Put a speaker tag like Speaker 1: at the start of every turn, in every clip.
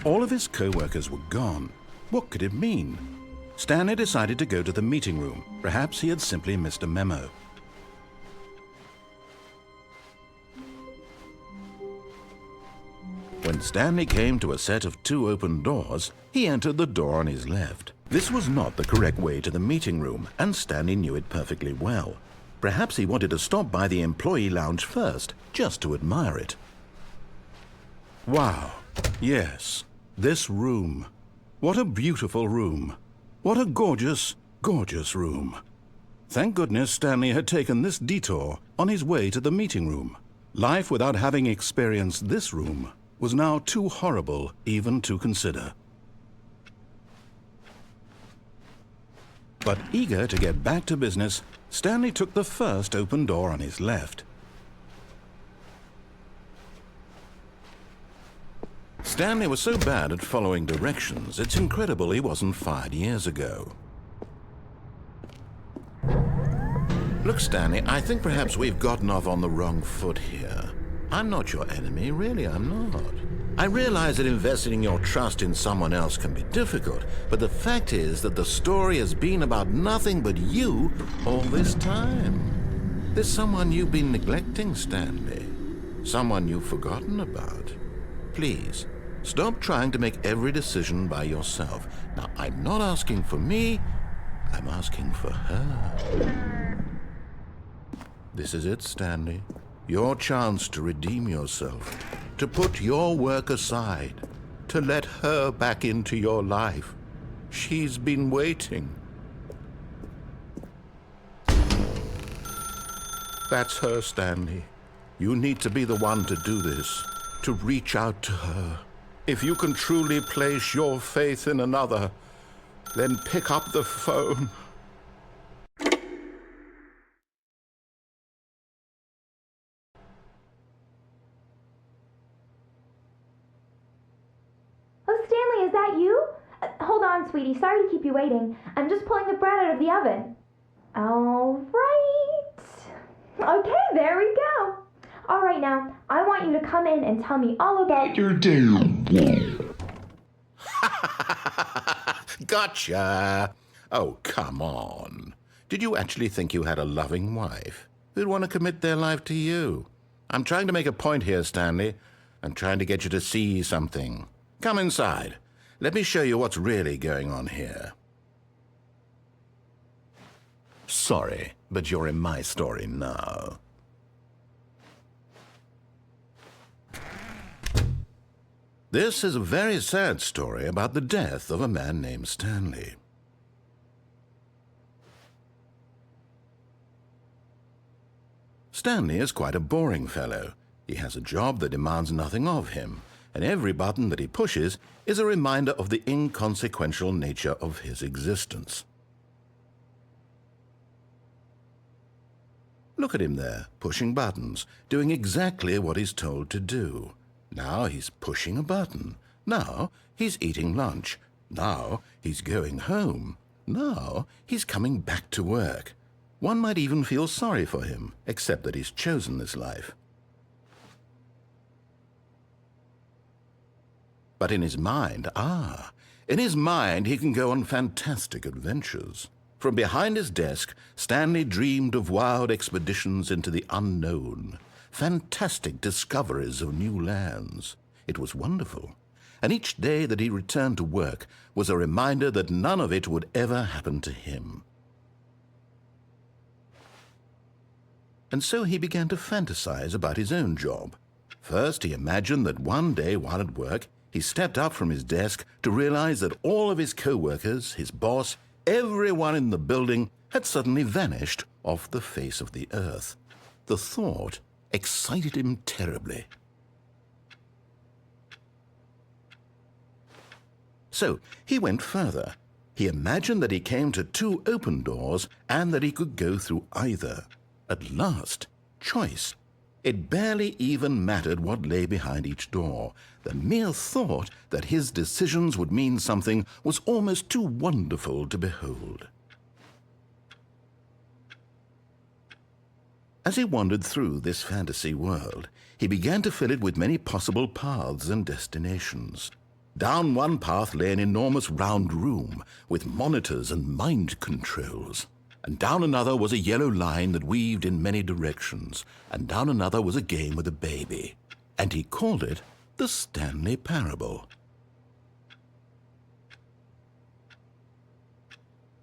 Speaker 1: All of his co-workers were gone. What could it mean? Stanley decided to go to the meeting room. Perhaps he had simply missed a memo. When Stanley came to a set of 2 open doors, he entered the door on his left. This was not the correct way to the meeting room, and Stanley knew it perfectly well. Perhaps he wanted to stop by the employee lounge first, just to admire it. Wow, yes, this room. What a beautiful room. What a gorgeous, gorgeous room. Thank goodness Stanley had taken this detour on his way to the meeting room. Life without having experienced this room was now too horrible even to consider. But eager to get back to business, Stanley took the first open door on his left. Stanley was so bad at following directions, it's incredible he wasn't fired years ago. Look, Stanley, I think perhaps we've gotten off on the wrong foot here. I'm not your enemy, really, I'm not. I realize that investing your trust in someone else can be difficult, but the fact is that the story has been about nothing but you all this time. There's someone you've been neglecting, Stanley. Someone you've forgotten about. Please, stop trying to make every decision by yourself. Now, I'm not asking for me, I'm asking for her. This is it, Stanley. Your chance to redeem yourself, to put your work aside, to let her back into your life. She's been waiting. That's her, Stanley. You need to be the one to do this, to reach out to her. If you can truly place your faith in another, then pick up the phone.
Speaker 2: Stanley, is that you? Hold on, sweetie. Sorry to keep you waiting. I'm just pulling the bread out of the oven. All right. Okay, there we go. All right, now, I want you to come in and tell me all about your day.
Speaker 1: Gotcha. Oh, come on. Did you actually think you had a loving wife who'd want to commit their life to you? I'm trying to make a point here, Stanley. I'm trying to get you to see something. Come inside. Let me show you what's really going on here. Sorry, but you're in my story now. This is a very sad story about the death of a man named Stanley. Stanley is quite a boring fellow. He has a job that demands nothing of him, and every button that he pushes is a reminder of the inconsequential nature of his existence. Look at him there, pushing buttons, doing exactly what he's told to do. Now he's pushing a button. Now he's eating lunch. Now he's going home. Now he's coming back to work. One might even feel sorry for him, except that he's chosen this life. But in his mind, in his mind he can go on fantastic adventures. From behind his desk, Stanley dreamed of wild expeditions into the unknown, fantastic discoveries of new lands. It was wonderful, and each day that he returned to work was a reminder that none of it would ever happen to him. And so he began to fantasize about his own job. First, he imagined that one day while at work, he stepped up from his desk to realize that all of his co-workers, his boss, everyone in the building had suddenly vanished off the face of the earth. The thought excited him terribly. So he went further. He imagined that he came to 2 open doors and that he could go through either. At last, choice. It barely even mattered what lay behind each door. The mere thought that his decisions would mean something was almost too wonderful to behold. As he wandered through this fantasy world, he began to fill it with many possible paths and destinations. Down one path lay an enormous round room with monitors and mind controls. And down another was a yellow line that weaved in many directions. And down another was a game with a baby. And he called it the Stanley Parable.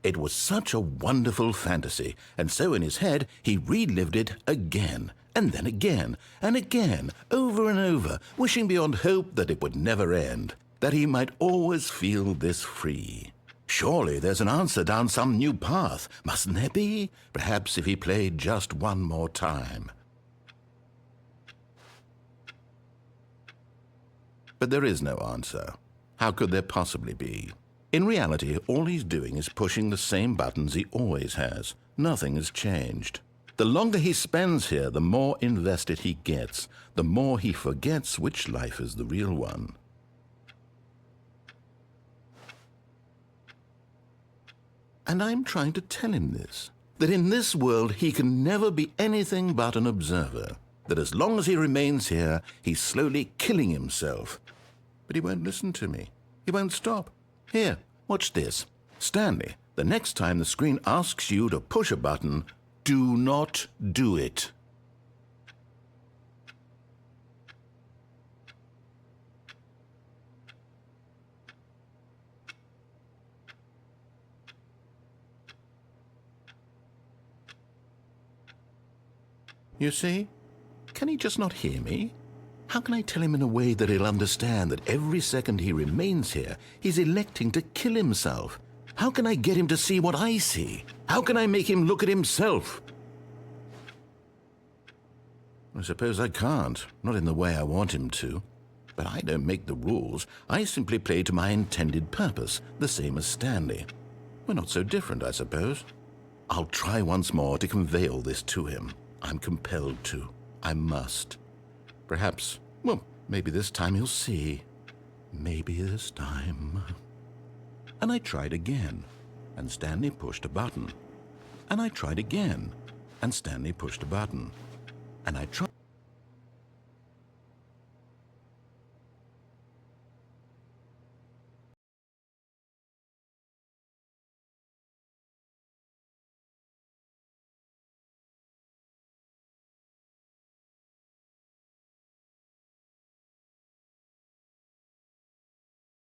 Speaker 1: It was such a wonderful fantasy, and so in his head he relived it again, and then again, and again, over and over, wishing beyond hope that it would never end, that he might always feel this free. Surely there's an answer down some new path, mustn't there be? Perhaps if he played just one more time. But there is no answer. How could there possibly be? In reality, all he's doing is pushing the same buttons he always has. Nothing has changed. The longer he spends here, the more invested he gets, the more he forgets which life is the real one. And I'm trying to tell him this, that in this world he can never be anything but an observer, that as long as he remains here, he's slowly killing himself. But he won't listen to me. He won't stop. Here, watch this. Stanley, the next time the screen asks you to push a button, do not do it. You see? Can he just not hear me? How can I tell him in a way that he'll understand that every second he remains here, he's electing to kill himself? How can I get him to see what I see? How can I make him look at himself? I suppose I can't, not in the way I want him to. But I don't make the rules. I simply play to my intended purpose, the same as Stanley. We're not so different, I suppose. I'll try once more to convey all this to him. I'm compelled to. I must. Perhaps, well, maybe this time he'll see. Maybe this time. And I tried again, and Stanley pushed a button. And I tried again, and Stanley pushed a button. And I tried.